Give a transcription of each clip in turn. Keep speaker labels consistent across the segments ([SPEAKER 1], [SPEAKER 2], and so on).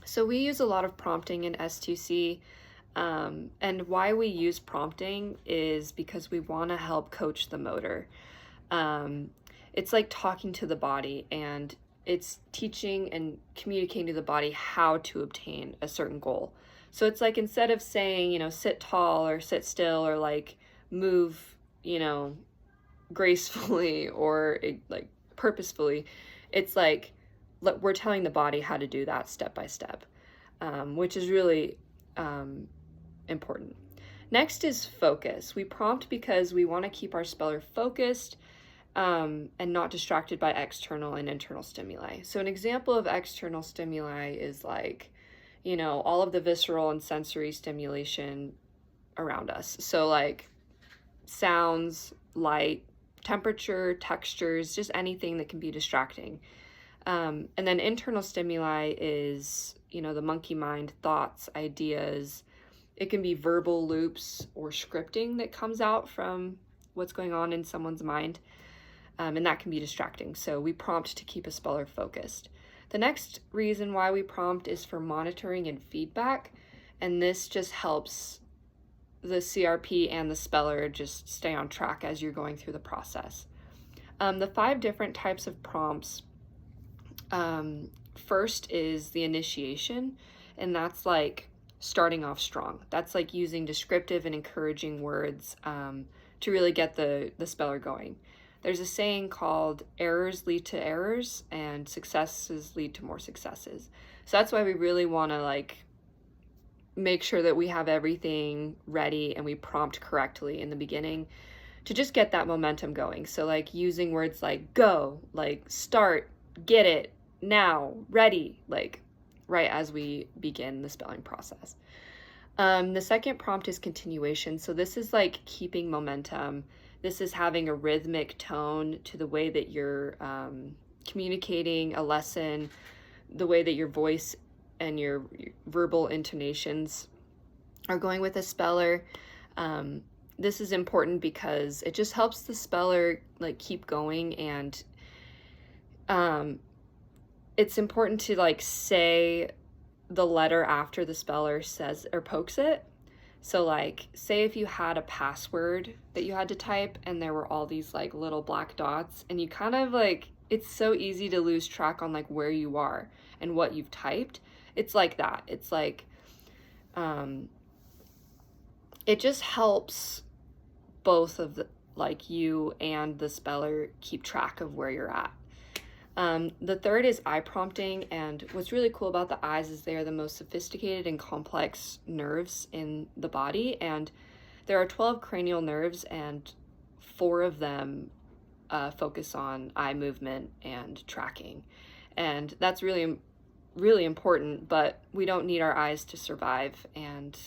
[SPEAKER 1] So we use a lot of prompting in S2C. And why we use prompting is because we want to help coach the motor. Um, it's like talking to the body, and it's teaching and communicating to the body how to obtain a certain goal. So it's like, instead of saying, sit tall or sit still or like move, gracefully or like purposefully, it's like we're telling the body how to do that step by step, which is really important. Next is focus. We prompt because we want to keep our speller focused, and not distracted by external and internal stimuli. So an example of external stimuli is like, all of the visceral and sensory stimulation around us. So like sounds, light, temperature, textures, just anything that can be distracting. And then internal stimuli is, the monkey mind, thoughts, ideas. It can be verbal loops or scripting that comes out from what's going on in someone's mind. And that can be distracting. So we prompt to keep a speller focused. The next reason why we prompt is for monitoring and feedback. And this just helps the CRP and the speller just stay on track as you're going through the process. The 5 different types of prompts. First is the initiation, and that's like starting off strong. That's like using descriptive and encouraging words to really get the speller going. There's a saying called errors lead to errors and successes lead to more successes. So that's why we really want to like make sure that we have everything ready and we prompt correctly in the beginning to just get that momentum going. So like using words like go, like start, get it, now, ready, like right as we begin the spelling process. The second prompt is continuation. So this is like keeping momentum. This is having a rhythmic tone to the way that you're communicating a lesson, the way that your voice and your verbal intonations are going with a speller. This is important because it just helps the speller like keep going, and it's important to like say the letter after the speller says or pokes it. So like, say if you had a password that you had to type and there were all these like little black dots, and you kind of like, it's so easy to lose track on like where you are and what you've typed. It's like that. It's like, it just helps both of the like you and the speller keep track of where you're at. The third is eye prompting, and what's really cool about the eyes is they are the most sophisticated and complex nerves in the body, and there are 12 cranial nerves, and 4 of them focus on eye movement and tracking, and that's really, really important, but we don't need our eyes to survive, and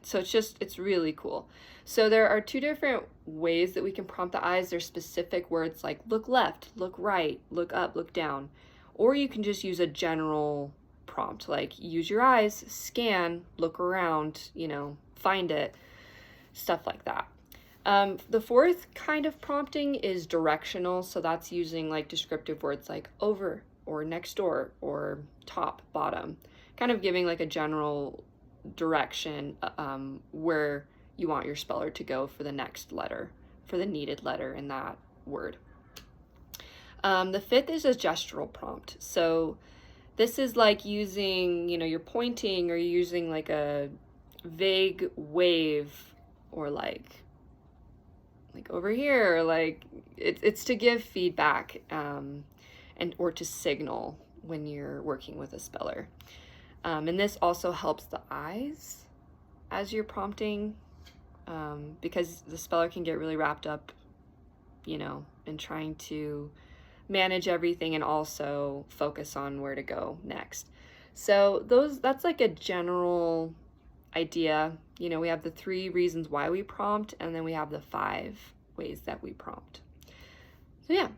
[SPEAKER 1] so it's really cool. So there are 2 different ways that we can prompt the eyes. There's specific words like look left, look right, look up, look down. Or you can just use a general prompt, like use your eyes, scan, look around, find it, stuff like that. The 4th kind of prompting is directional. So that's using like descriptive words like over or next door or top, bottom, kind of giving like a general direction where you want your speller to go for the next letter, for the needed letter in that word. The 5th is a gestural prompt. So this is like using, you're pointing or using like a vague wave or like over here, like it's to give feedback and or to signal when you're working with a speller. And this also helps the eyes as you're prompting, because the speller can get really wrapped up, in trying to manage everything and also focus on where to go next. So that's like a general idea. We have the 3 reasons why we prompt, and then we have the 5 ways that we prompt. So yeah.